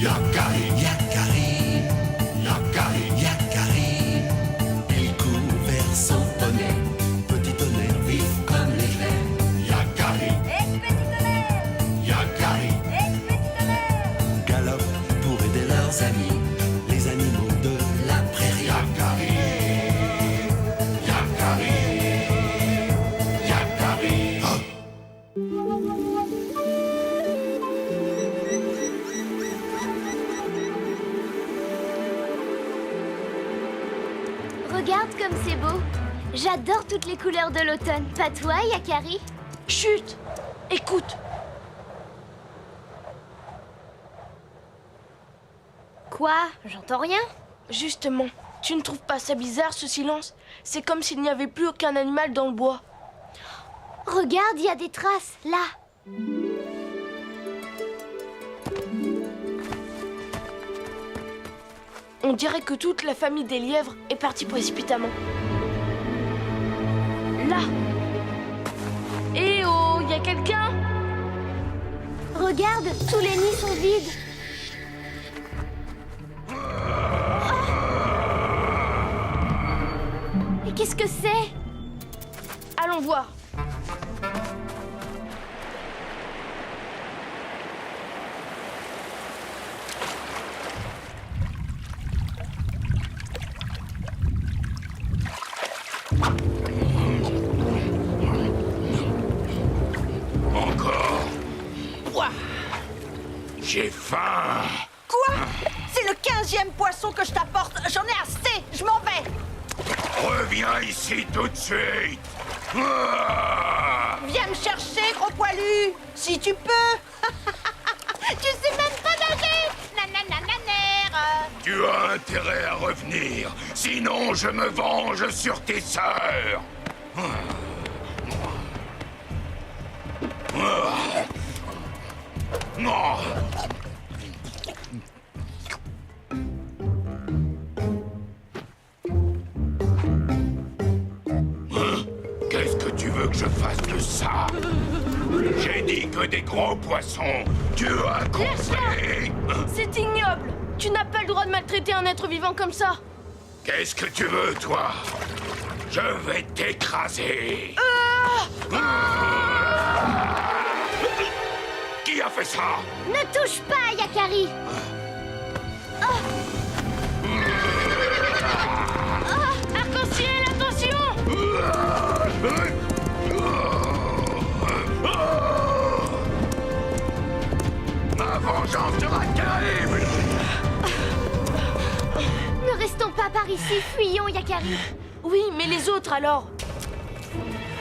Yakari, Yakari, Yakari, Yakari. Il court vers son poney, petit tonnerre vif comme l'éclair. Yakari, Petit tonnerre, Yakari, petit tonnerre. galope pour aider leurs amis, les animaux de la prairie. Yakari, Yakari, Yakari. Regarde comme c'est beau. J'adore toutes les couleurs de l'automne. Pas toi, Yakari? Chut! Écoute! Quoi? J'entends rien. Justement, tu ne trouves pas ça bizarre ce silence? C'est comme s'il n'y avait plus aucun animal dans le bois. Regarde, il y a des traces, là. On dirait que toute la famille des lièvres est partie précipitamment. Là! Eh oh, y a quelqu'un? Regarde, tous les nids sont vides. Mais qu'est-ce que c'est? Allons voir. Encore? Ouah. J'ai faim. Quoi? C'est le 15e poisson que je t'apporte. J'en ai assez. Je m'en vais. Reviens ici tout de suite. Ah! Viens me chercher, gros poilu. Si tu peux. Tu sais même pas nager. Nananananer. Tu as intérêt à revenir, sinon je me venge sur tes sœurs. Non. Qu'est-ce que tu veux que je fasse de ça? J'ai dit que des gros poissons. Tu as compris? C'est ignoble! Tu n'as pas le droit de maltraiter un être vivant comme ça! Qu'est-ce que tu veux, toi? Je vais t'écraser. Qui a fait ça? Ne touche pas, Yakari. Arc-en-ciel, attention! Ma vengeance sera terrible. Ne restons pas par ici, fuyons, Yakari. Oui, mais les autres alors?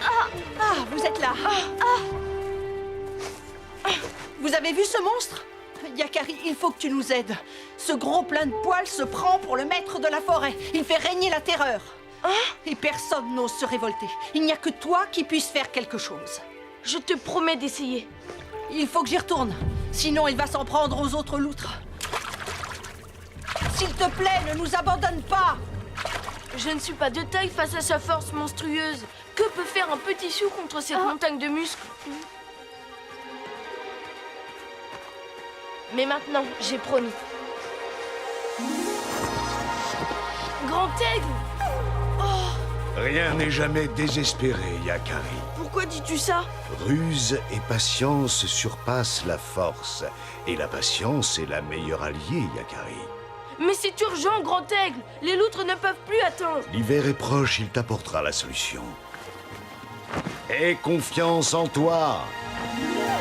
Ah, vous êtes là. Vous avez vu ce monstre? Yakari, il faut que tu nous aides. Ce gros plein de poils se prend pour le maître de la forêt. Il fait régner la terreur. Et personne n'ose se révolter. Il n'y a que toi qui puisse faire quelque chose. Je te promets d'essayer. Il faut que j'y retourne. Sinon, il va s'en prendre aux autres loutres. S'il te plaît, ne nous abandonne pas. Je ne suis pas de taille face à sa force monstrueuse. Que peut faire un petit chou contre cette montagne de muscles? Mais maintenant, j'ai promis. Grand aigle! Rien n'est jamais désespéré, Yakari. Pourquoi dis-tu ça? Ruse et patience surpassent la force. Et la patience est la meilleure alliée, Yakari. Mais c'est urgent, grand aigle! Les loutres ne peuvent plus attendre! L'hiver est proche, il t'apportera la solution. Aie confiance en toi. L'hiver?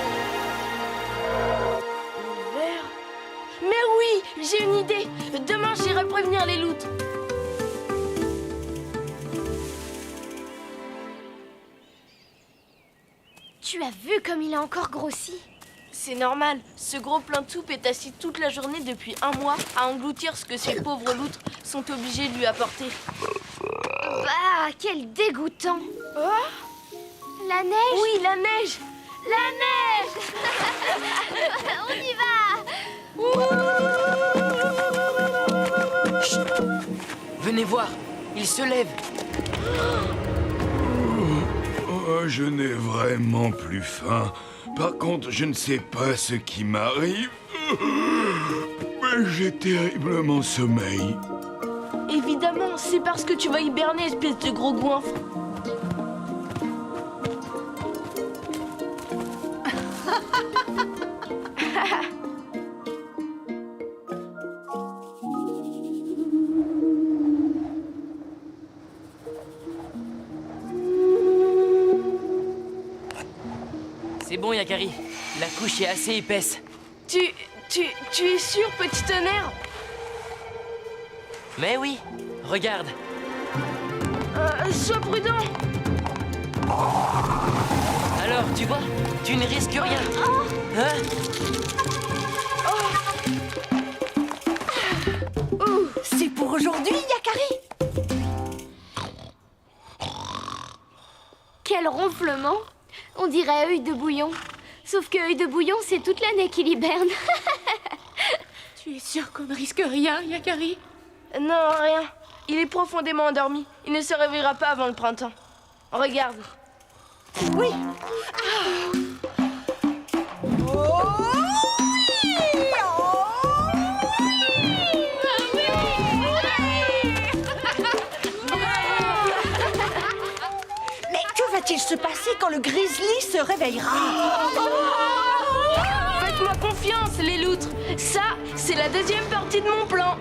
Mais oui, j'ai une idée! Demain, j'irai prévenir les loutres. Tu as vu comme il a encore grossi? C'est normal, ce gros plein de soupe est assis toute la journée depuis un mois à engloutir ce que ces pauvres loutres sont obligés de lui apporter. Bah, quel dégoûtant! La neige? Oui, la neige! La neige! On y va! Chut! Venez voir, il se lève. Oh, je n'ai vraiment plus faim. Par contre, je ne sais pas ce qui m'arrive. J'ai terriblement sommeil. Évidemment, c'est parce que tu vas hiberner, espèce de gros goinfre. C'est bon, Yakari. La couche est assez épaisse. Tu es sûr, petit tonnerre? Mais oui, regarde. Sois prudent. Alors, tu vois, tu ne risques rien. Hein? C'est pour aujourd'hui, Yakari. Quel ronflement! On dirait œil de bouillon. Sauf que œil de bouillon, c'est toute l'année qu'il hiberne. Tu es sûr qu'on ne risque rien, Yakari? Non, rien. Il est profondément endormi. Il ne se réveillera pas avant le printemps. Regarde. Oui. Mais que va-t-il se passer quand le grizzly se réveillera? Faites-moi confiance, les loutres. Ça, c'est la deuxième partie de mon plan.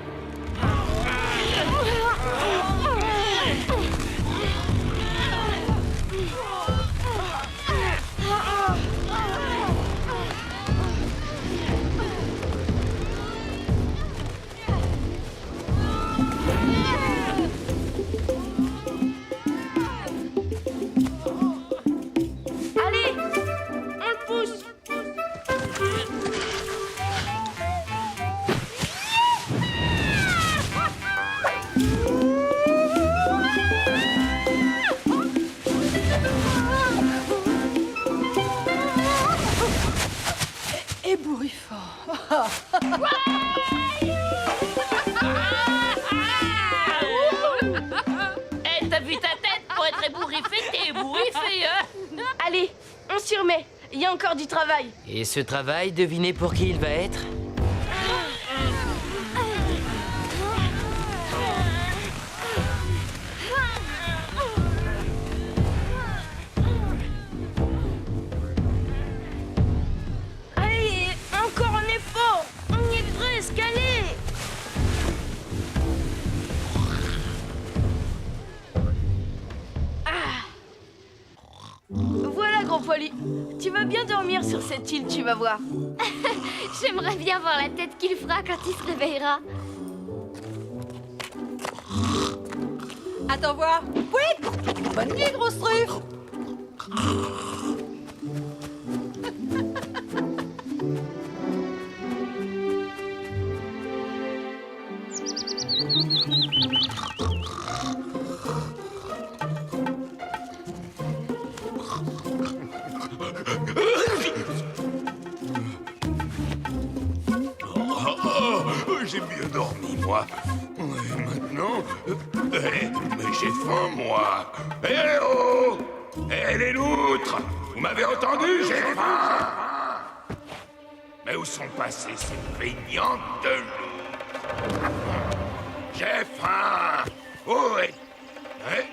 Allez, on le pousse. Ébouriffant. Eh, t'as vu ta tête? Pour être ébouriffé, t'es ébouriffé, hein? Allez, on s'y remet. Il y a encore du travail. Et ce travail, devinez pour qui il va être? Allez, encore un effort. On y est presque, allez. Voilà, gros poilu. Tu vas bien dormir sur cette île, tu vas voir. J'aimerais bien voir la tête qu'il fera quand il se réveillera. Attends voir. Oui. Bonne nuit, grosse truffe. J'ai bien dormi, moi. Et maintenant... mais j'ai faim, moi. Eh oh! Eh les loutres! Vous m'avez entendu? J'ai faim! Mais où sont passées ces feignantes de loutres? J'ai faim! Oh, mais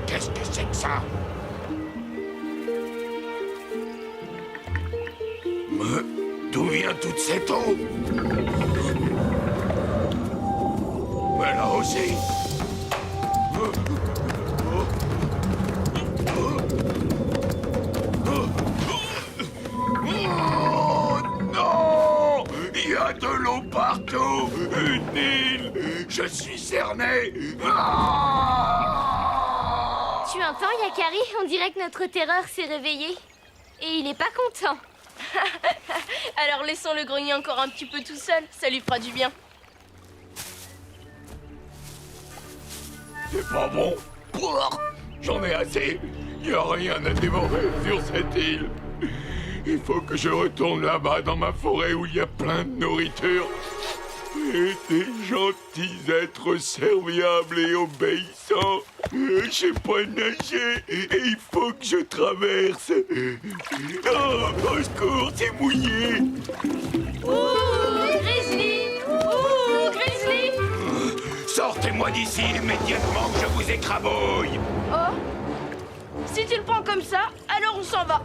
qu'est-ce que c'est que ça? Mais d'où vient toute cette eau? Mais là aussi. Oh non! Il y a de l'eau partout! Une île! Je suis cerné! Ah! Tu entends, Yakari? On dirait que notre terreur s'est réveillée. Et il est pas content. Alors laissons-le grogner encore un petit peu tout seul. Ça lui fera du bien. C'est pas bon. J'en ai assez. Il n'y a rien à dévorer sur cette île. Il faut que je retourne là-bas dans ma forêt où il y a plein de nourriture. Et des gentils êtres serviables et obéissants. Je sais pas nager et il faut que je traverse. Oh, au secours, c'est mouillé. Ouh, Grizzly! Ouh! Sortez-moi d'ici immédiatement que je vous écrabouille. Oh, si tu le prends comme ça, alors on s'en va.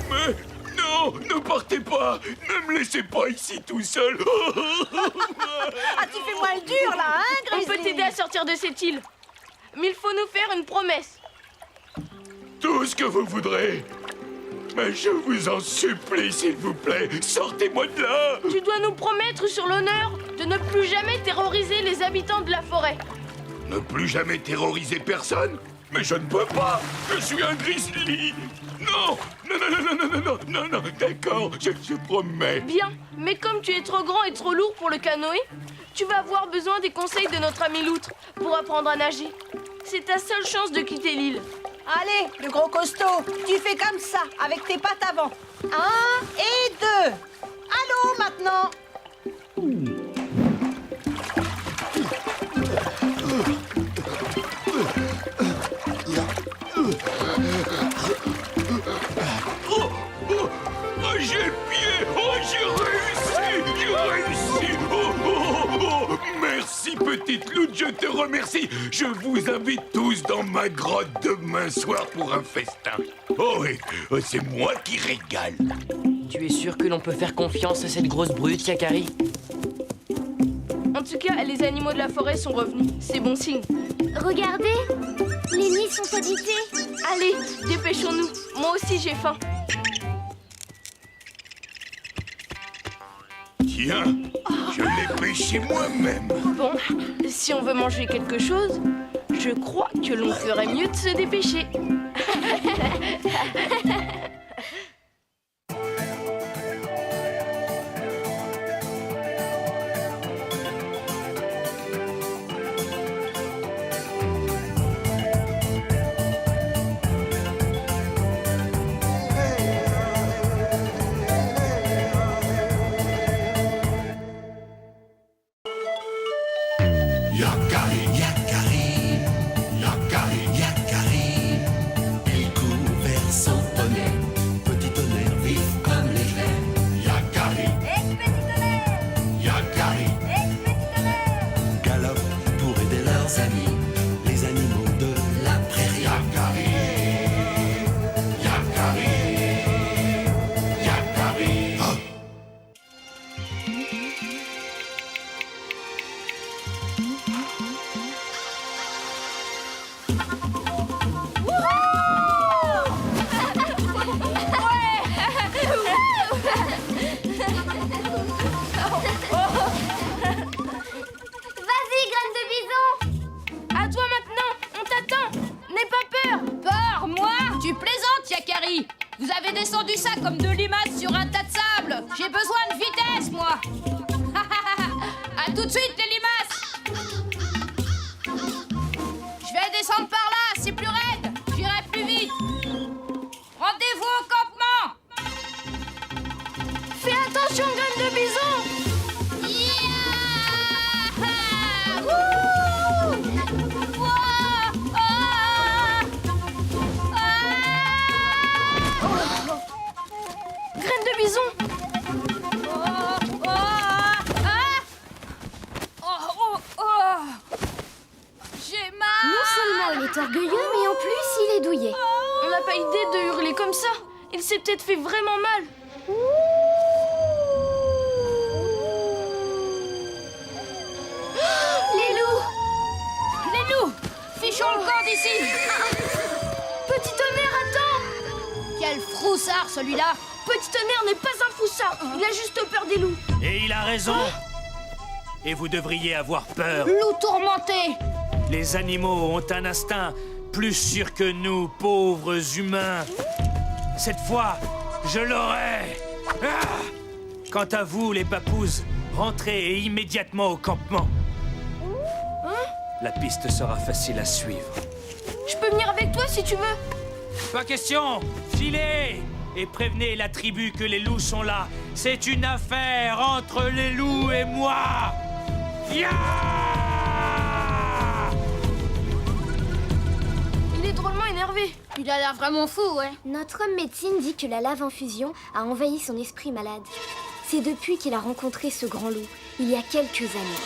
Mais non, ne partez pas. Ne me laissez pas ici tout seul. Ah, tu fais moins le dur, là, hein, On Grizzly? peut t'aider à sortir de cette île. Mais il faut nous faire une promesse. Tout ce que vous voudrez. Mais je vous en supplie, s'il vous plaît, sortez-moi de là. Tu dois nous promettre sur l'honneur de ne plus jamais terroriser les habitants de la forêt. Ne plus jamais terroriser personne? Mais je ne peux pas. Je suis un grizzly. Non, non, non, non, non, non, non, non, d'accord, je promets. Bien, mais comme tu es trop grand et trop lourd pour le canoë, tu vas avoir besoin des conseils de notre ami Loutre pour apprendre à nager. C'est ta seule chance de quitter l'île. Allez, le gros costaud, tu fais comme ça, avec tes pattes avant. 1 et 2. Allô, maintenant. Oh, j'ai le pied. Oh, j'ai réussi. Oh, merci, petite Loutre, je te remercie. Je vous invite tous dans ma grotte demain soir pour un festin. Oh oui, c'est moi qui régale. Tu es sûr que l'on peut faire confiance à cette grosse brute, Yakari? En tout cas, les animaux de la forêt sont revenus. C'est bon signe. Regardez, les nids sont habités. Allez, dépêchons-nous. Moi aussi, j'ai faim. Tiens, je l'ai pêché moi-même. Bon, si on veut manger quelque chose, je crois que l'on ferait mieux de se dépêcher. Yakari, Yakari, Yakari, Yakari. Il court vers son poney, petit tonnerre vif comme l'éclair. Yakari, Expéditionnaire! Yakari, Expéditionnaire! galope pour aider leurs amis, les animaux de la prairie. Yakari, Yakari, Yakari. Oh. Vas-y, graine de bison. À toi maintenant, on t'attend. N'aie pas peur. Peur, moi? Tu plaisantes, Yakari. Vous avez descendu ça comme de limaces sur un tas de sable. J'ai besoin de vitesse, moi. À tout de suite, les limaces. Je vais descendre par là, c'est plus raide. J'irai plus vite. Rendez-vous au campement. Fais attention, graine de bison. Graine de bison. J'ai mal. Non seulement il est orgueilleux, mais en plus il est douillet. On n'a pas idée de hurler comme ça. Il s'est peut-être fait vraiment mal. Les loups. Les loups, fichons le camp d'ici. Petit tonnerre, attends. Quel froussard celui-là. Petit tonnerre n'est pas un foussard. Il a juste peur des loups. Et il a raison. Et vous devriez avoir peur. Loup tourmenté. Les animaux ont un instinct plus sûr que nous, pauvres humains. Cette fois, je l'aurai. Ah! Quant à vous, les papouses, rentrez immédiatement au campement. La piste sera facile à suivre. Je peux venir avec toi si tu veux. Pas question. Filez et prévenez la tribu que les loups sont là. C'est une affaire entre les loups et moi. Ya! Il est drôlement énervé. Il a l'air vraiment fou, ouais. Notre homme médecine dit que la lave en fusion a envahi son esprit malade. C'est depuis qu'il a rencontré ce grand loup, il y a quelques années.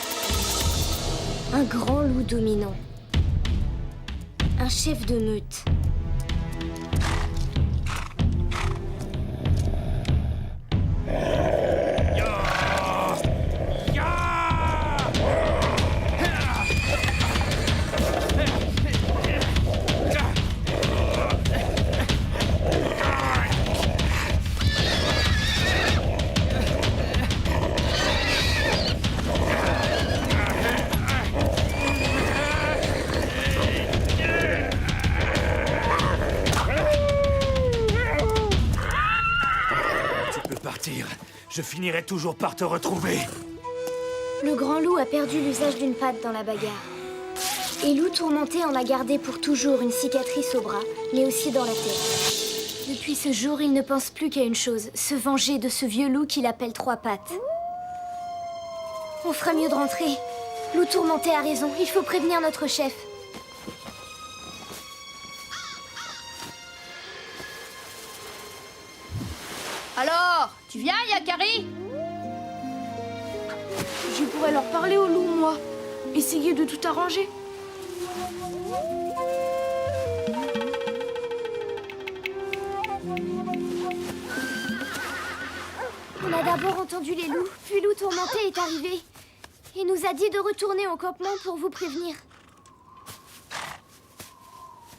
Un grand loup dominant. Un chef de meute. Je finirai toujours par te retrouver. Le grand loup a perdu l'usage d'une patte dans la bagarre. Et Loup Tourmenté en a gardé pour toujours une cicatrice au bras, mais aussi dans la tête. Depuis ce jour, il ne pense plus qu'à une chose, se venger de ce vieux loup qu'il appelle Trois Pattes. On fera mieux de rentrer. Loup Tourmenté a raison, il faut prévenir notre chef. Alors, tu viens, Yakari? Je pourrais leur parler au loup, moi. Essayer de tout arranger. On a d'abord entendu les loups, puis Loup Tourmenté est arrivé. Il nous a dit de retourner au campement pour vous prévenir.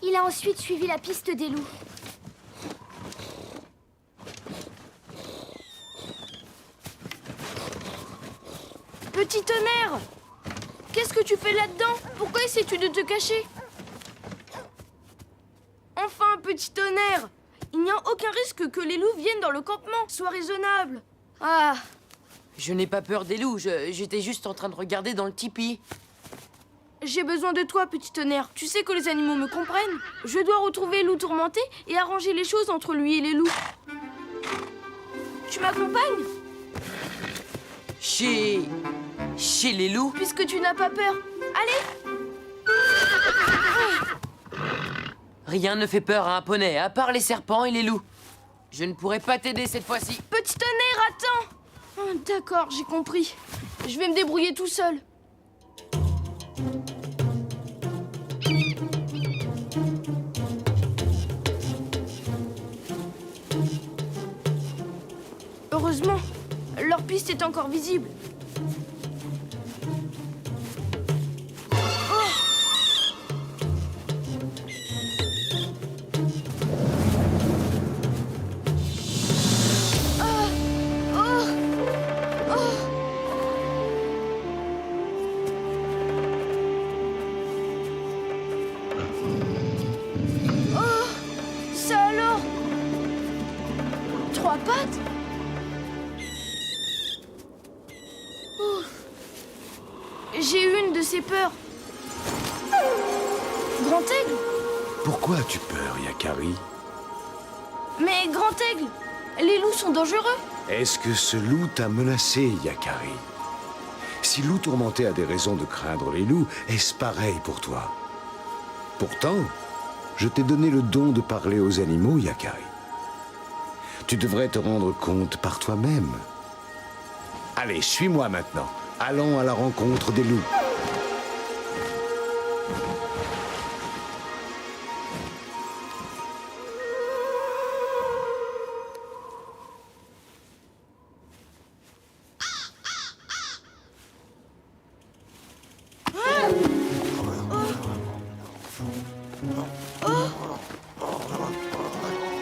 Il a ensuite suivi la piste des loups. Petit tonnerre! Qu'est-ce que tu fais là-dedans? Pourquoi essaies-tu de te cacher? Enfin, petit tonnerre! Il n'y a aucun risque que les loups viennent dans le campement. Sois raisonnable. Ah! Je n'ai pas peur des loups, j'étais juste en train de regarder dans le tipi. J'ai besoin de toi, petit tonnerre. Tu sais que les animaux me comprennent. Je dois retrouver Loup Tourmenté et arranger les choses entre lui et les loups. Tu m'accompagnes? Chez les loups? Puisque tu n'as pas peur. Allez! Rien ne fait peur à un poney, à part les serpents et les loups. Je ne pourrai pas t'aider cette fois-ci. Petit tonnerre, attends! Oh, d'accord, j'ai compris. Je vais me débrouiller tout seul. Heureusement, leur piste est encore visible. Trois pattes? J'ai eu une de ces peurs. Grand Aigle? Pourquoi as-tu peur, Yakari? Mais Grand Aigle, les loups sont dangereux. Est-ce que ce loup t'a menacé, Yakari? Si Loup Tourmenté a des raisons de craindre les loups, est-ce pareil pour toi? Pourtant, je t'ai donné le don de parler aux animaux, Yakari. Tu devrais te rendre compte par toi-même. Allez, suis-moi maintenant. Allons à la rencontre des loups.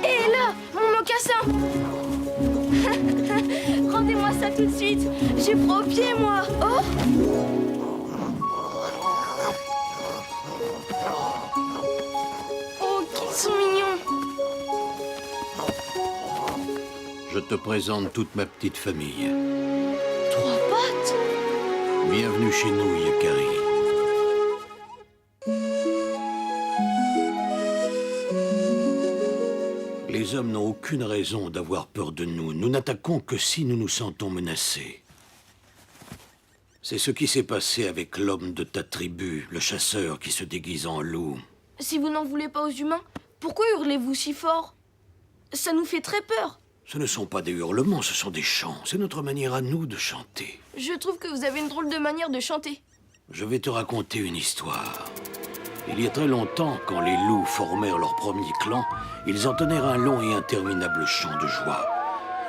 Et là, mon mocassin! Rendez-moi ça tout de suite. J'ai froid aux pieds, moi. Oh! Oh, qu'ils sont mignons. Je te présente toute ma petite famille. Trois pattes? Bienvenue chez nous, Yakari. Les hommes n'ont aucune raison d'avoir peur de nous. Nous n'attaquons que si nous nous sentons menacés. C'est ce qui s'est passé avec l'homme de ta tribu, le chasseur qui se déguise en loup. Si vous n'en voulez pas aux humains, pourquoi hurlez-vous si fort? Ça nous fait très peur. Ce ne sont pas des hurlements, ce sont des chants. C'est notre manière à nous de chanter. Je trouve que vous avez une drôle de manière de chanter. Je vais te raconter une histoire. Il y a très longtemps, quand les loups formèrent leur premier clan, ils entonnèrent un long et interminable chant de joie.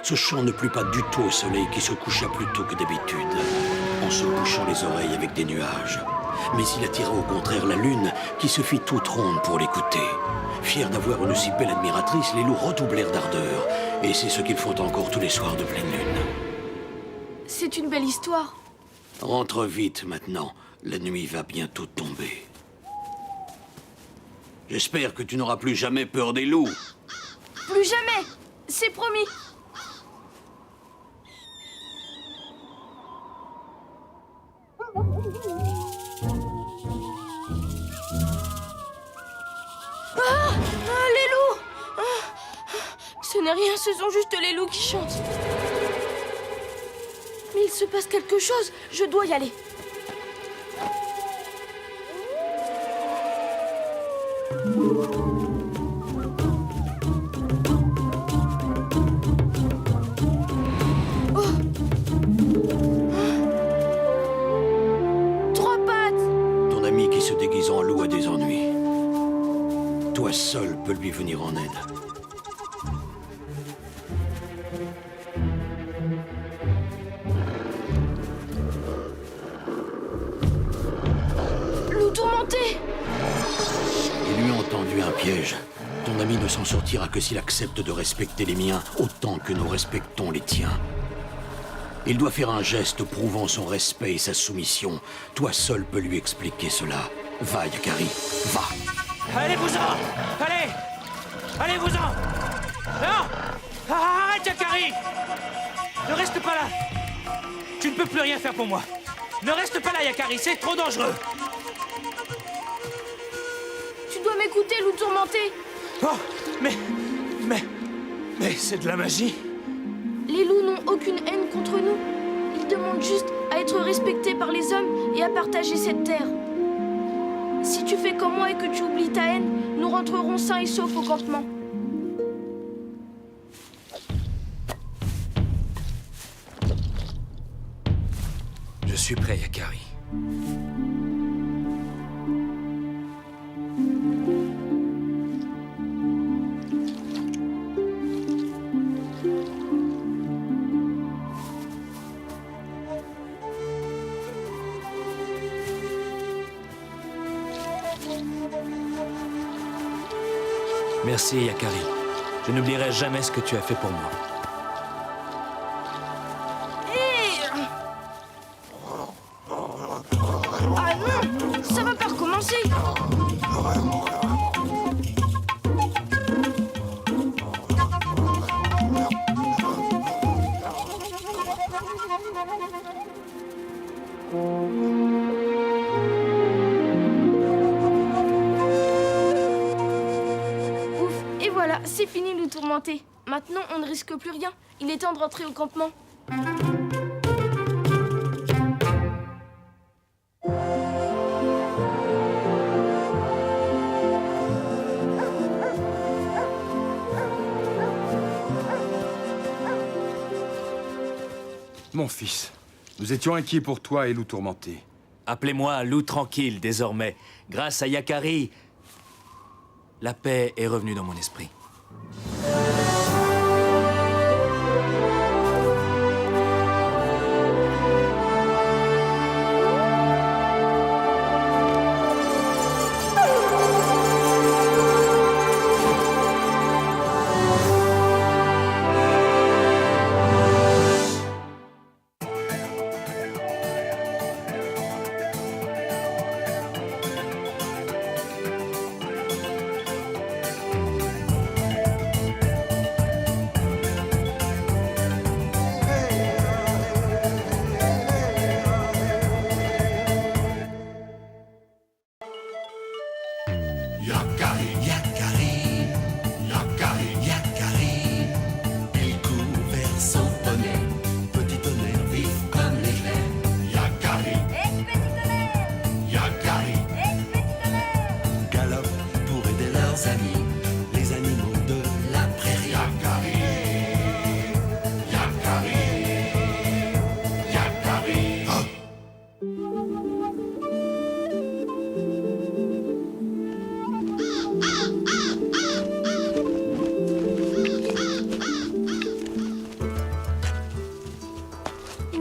Ce chant ne plut pas du tout au soleil qui se coucha plus tôt que d'habitude, en se bouchant les oreilles avec des nuages. Mais il attira au contraire la lune, qui se fit toute ronde pour l'écouter. Fiers d'avoir une si belle admiratrice, les loups redoublèrent d'ardeur. Et c'est ce qu'ils font encore tous les soirs de pleine lune. C'est une belle histoire. Rentre vite maintenant, la nuit va bientôt tomber. J'espère que tu n'auras plus jamais peur des loups. Plus jamais. C'est promis. Les loups! Ce n'est rien, ce sont juste les loups qui chantent. Mais il se passe quelque chose, je dois y aller. Trois pattes! Ton ami qui se déguise en loup a des ennuis. Toi seul peux lui venir en aide. Loup tourmenté! Il lui a entendu un piège. Ton ami ne s'en sortira que s'il accepte de respecter les miens autant que nous respectons les tiens. Il doit faire un geste prouvant son respect et sa soumission. Toi seul peux lui expliquer cela. Va, Yakari, va! Allez-vous-en! Allez! Allez-vous-en! Non! Arrête, Yakari! Ne reste pas là! Tu ne peux plus rien faire pour moi. Ne reste pas là, Yakari, c'est trop dangereux. Tu dois m'écouter, loup tourmenté! Oh, mais c'est de la magie. Les loups n'ont aucune haine contre nous. Ils demandent juste à être respectés par les hommes et à partager cette terre. Si tu fais comme moi et que tu oublies ta haine, nous rentrerons sains et saufs au campement. Je suis prêt, Yakari. Merci, Yakari. Je n'oublierai jamais ce que tu as fait pour moi. Ah non! Ça va pas recommencer! Ouf, et voilà, c'est fini le tourmenté. Maintenant, on ne risque plus rien. Il est temps de rentrer au campement. Mon fils, nous étions inquiets pour toi et loup tourmenté. Appelez-moi loup tranquille désormais. Grâce à Yakari, la paix est revenue dans mon esprit.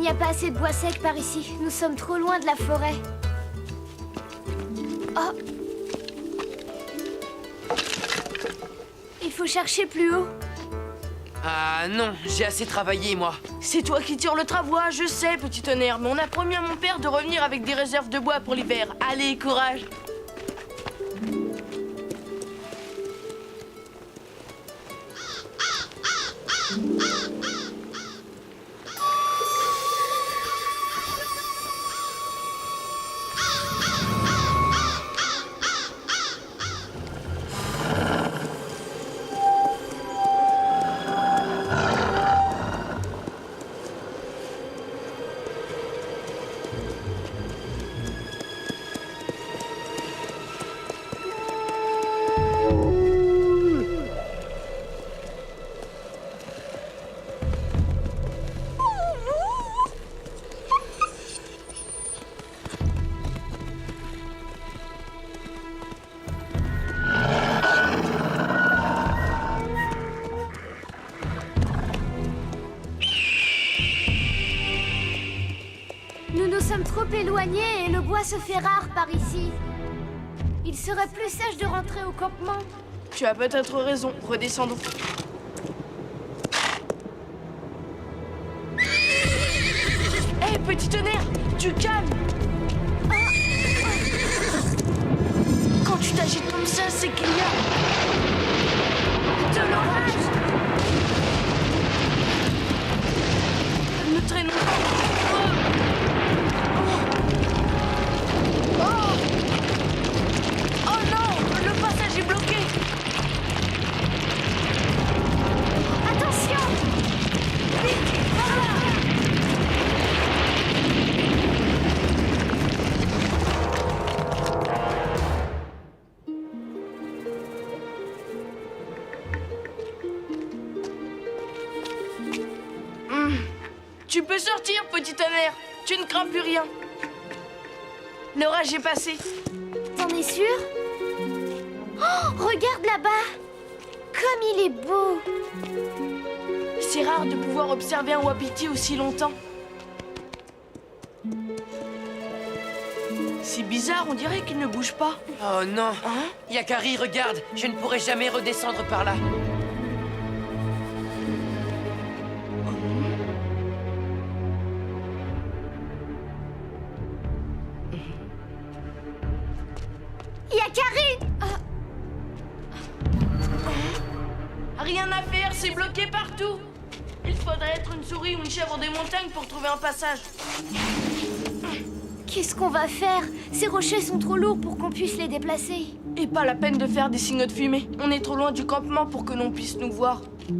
n'y a pas assez de bois sec par ici. Nous sommes trop loin de la forêt. Oh! Il faut chercher plus haut. Ah non, j'ai assez travaillé, moi. C'est toi qui tires le travois, je sais, petit tonnerre, mais on a promis à mon père de revenir avec des réserves de bois pour l'hiver. Allez, courage! Nous nous sommes trop éloignés et le bois se fait rare par ici. Il serait plus sage de rentrer au campement. Tu as peut-être raison, redescendons. Hé, petit tonnerre, tu calmes! Quand tu t'agites comme ça, c'est qu'il y a de l'orage! Ne traînons pas! Oh non, le passage est bloqué! Attention! Vite, par là! Tu peux sortir, petit tonnerre. Tu ne crains plus rien. L'orage est passé. T'en es sûr? Oh, regarde là-bas! Comme il est beau! C'est rare de pouvoir observer un wapiti aussi longtemps. C'est bizarre, on dirait qu'il ne bouge pas. Oh non. Hein? Yakari, regarde, je ne pourrai jamais redescendre par là. Yakari! Rien à faire, c'est bloqué partout. Il faudrait être une souris ou une chèvre des montagnes pour trouver un passage. Qu'est-ce qu'on va faire? Ces rochers sont trop lourds pour qu'on puisse les déplacer. Et pas la peine de faire des signaux de fumée. On est trop loin du campement pour que l'on puisse nous voir. On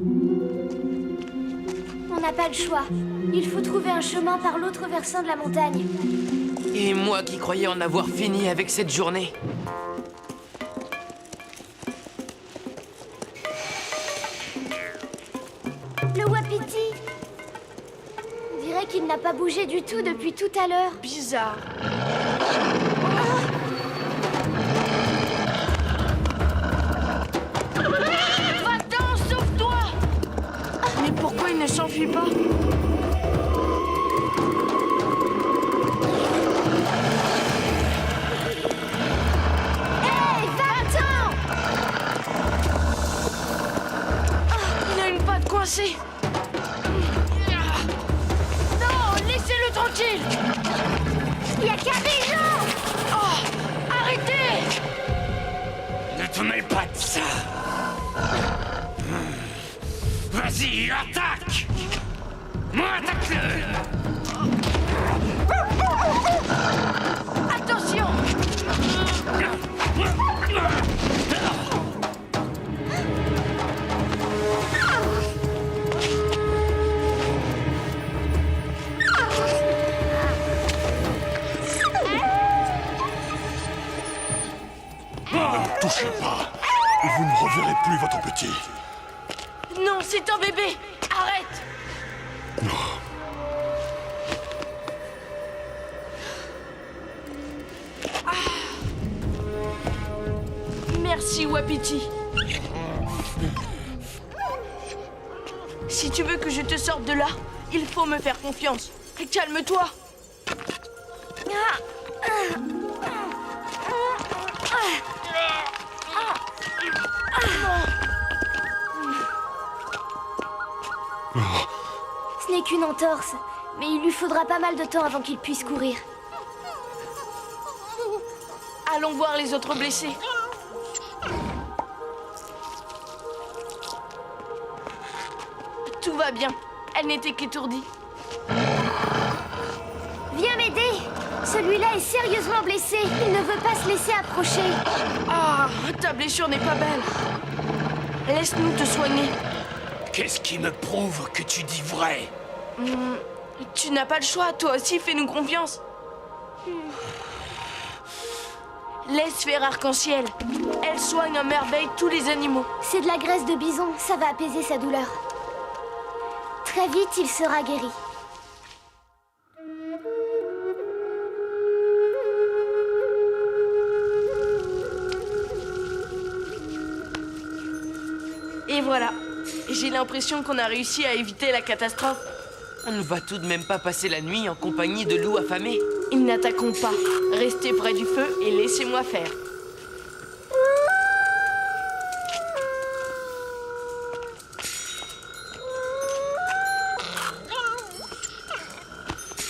n'a pas le choix. Il faut trouver un chemin par l'autre versant de la montagne. Et moi qui croyais en avoir fini avec cette journée. Le wapiti! On dirait qu'il n'a pas bougé du tout depuis tout à l'heure. Bizarre. Va-t'en, sauve-toi! Mais pourquoi il ne s'enfuit pas? Hey, va-t'en! Il a une patte coincée. Non, laissez-le tranquille. Yakari, non! Oh, arrêtez! Ne te mêle pas de ça. Vas-y, attaque. Moi, attaque-le. Attention! Touchez pas, ou vous ne reverrez plus votre petit. Non, c'est un bébé! Arrête! Merci, Wapiti. Si tu veux que je te sorte de là, il faut me faire confiance. Calme-toi. Ce n'est qu'une entorse, mais il lui faudra pas mal de temps avant qu'il puisse courir. Allons voir les autres blessés. Tout va bien. Elle n'était qu'étourdie. Viens m'aider! Celui-là est sérieusement blessé. Il ne veut pas se laisser approcher. Ah, ta blessure n'est pas belle. Laisse-nous te soigner. Qu'est-ce qui me prouve que tu dis vrai? Tu n'as pas le choix, toi aussi, fais-nous confiance. Laisse faire Arc-en-Ciel. Elle soigne à merveille tous les animaux. C'est de la graisse de bison, ça va apaiser sa douleur. Très vite, il sera guéri. Et voilà. J'ai l'impression qu'on a réussi à éviter la catastrophe. On ne va tout de même pas passer la nuit en compagnie de loups affamés. Ils n'attaqueront pas. Restez près du feu et laissez-moi faire.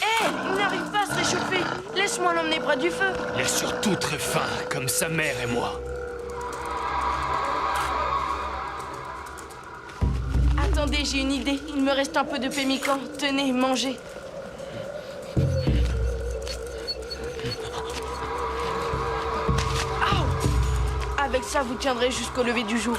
Hé, il n'arrive pas à se réchauffer. Laisse-moi l'emmener près du feu. Il est surtout très faim, comme sa mère et moi. Attendez, j'ai une idée. Il me reste un peu de pémican. Tenez, mangez. Aouh! Avec ça, vous tiendrez jusqu'au lever du jour.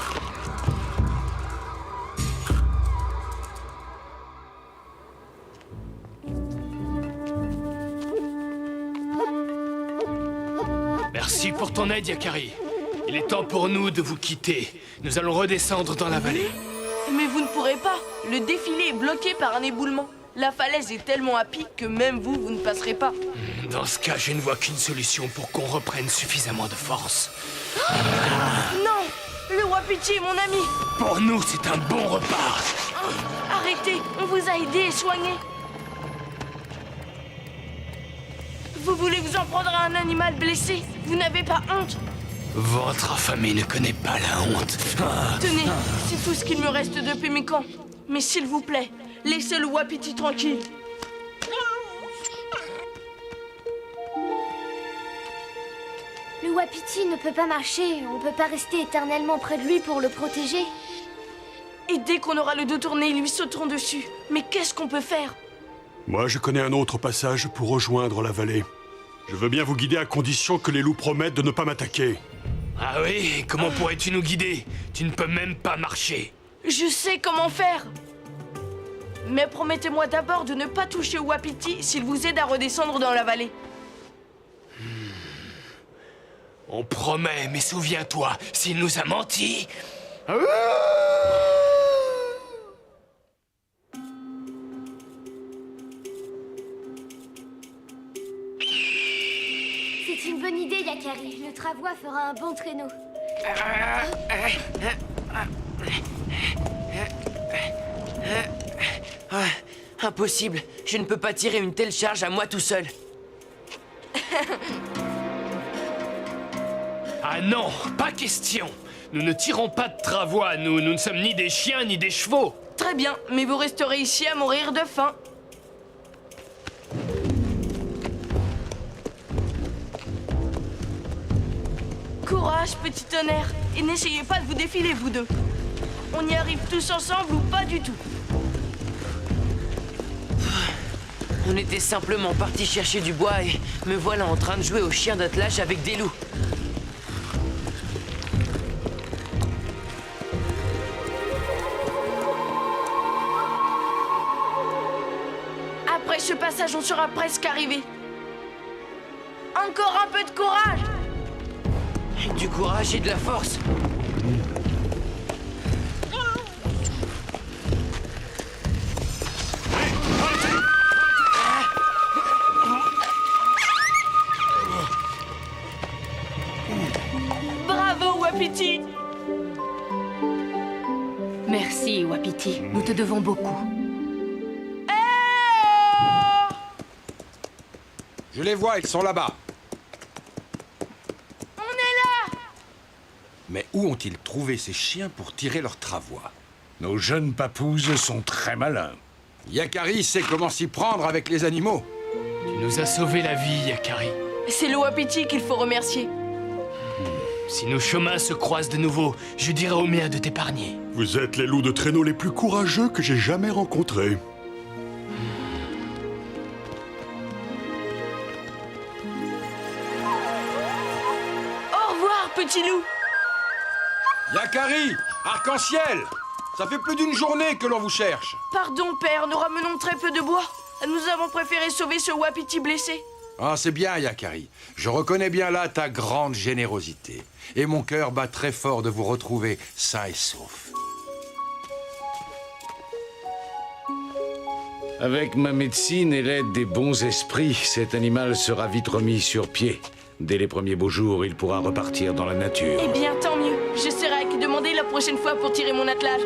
Merci pour ton aide, Yakari. Il est temps pour nous de vous quitter. Nous allons redescendre dans la vallée. Mais vous ne pourrez pas. Le défilé est bloqué par un éboulement. La falaise est tellement à pic que même vous, vous ne passerez pas. Dans ce cas, je ne vois qu'une solution pour qu'on reprenne suffisamment de force. Non! Le Wapiti est mon ami. Pour nous, c'est un bon repas. Arrêtez, on vous a aidé et soigné. Vous voulez vous en prendre à un animal blessé? Vous n'avez pas honte? Votre affamé ne connaît pas la honte. Tenez, c'est tout ce qu'il me reste de pémican. Mais s'il vous plaît, laissez le Wapiti tranquille. Le Wapiti ne peut pas marcher. On ne peut pas rester éternellement près de lui pour le protéger. Et dès qu'on aura le dos tourné, ils lui sauteront dessus. Mais qu'est-ce qu'on peut faire? Moi, je connais un autre passage pour rejoindre la vallée. Je veux bien vous guider à condition que les loups promettent de ne pas m'attaquer. Ah oui, comment pourrais-tu nous guider? Tu ne peux même pas marcher. Je sais comment faire. Mais promettez-moi d'abord de ne pas toucher au Wapiti s'il vous aide à redescendre dans la vallée. On promet, mais souviens-toi, s'il nous a menti... C'est une bonne idée, Yakari. Le travois fera un bon traîneau. Impossible. Je ne peux pas tirer une telle charge à moi tout seul. Ah non, pas question. Nous ne tirons pas de travois, nous ne sommes ni des chiens ni des chevaux. Très bien, mais vous resterez ici à mourir de faim. Courage, petit tonnerre, et n'essayez pas de vous défiler, vous deux. On y arrive tous ensemble ou pas du tout. On était simplement partis chercher du bois et me voilà en train de jouer au chien d'attelage avec des loups. Après ce passage, on sera presque arrivé. Encore un peu de courage! Du courage et de la force. Bravo, Wapiti! Merci, Wapiti. Nous te devons beaucoup. Je les vois, ils sont là-bas. On est là! Mais où ont-ils trouvé ces chiens pour tirer leur travois? Nos jeunes papouses sont très malins. Yakari sait comment s'y prendre avec les animaux. Tu nous as sauvé la vie, Yakari. C'est le Wapiti qu'il faut remercier. Si nos chemins se croisent de nouveau, je dirai au mien de t'épargner. Vous êtes les loups de traîneau les plus courageux que j'ai jamais rencontrés. Au revoir, petit loup! Yakari! Arc-en-ciel! Ça fait plus d'une journée que l'on vous cherche. Pardon, père, nous ramenons très peu de bois. Nous avons préféré sauver ce Wapiti blessé. Ah, c'est bien, Yakari. Je reconnais bien là ta grande générosité. Et mon cœur bat très fort de vous retrouver sain et sauf. Avec ma médecine et l'aide des bons esprits, cet animal sera vite remis sur pied. Dès les premiers beaux jours, il pourra repartir dans la nature. Eh bien, tant mieux. Je serai à qui demander la prochaine fois pour tirer mon attelage.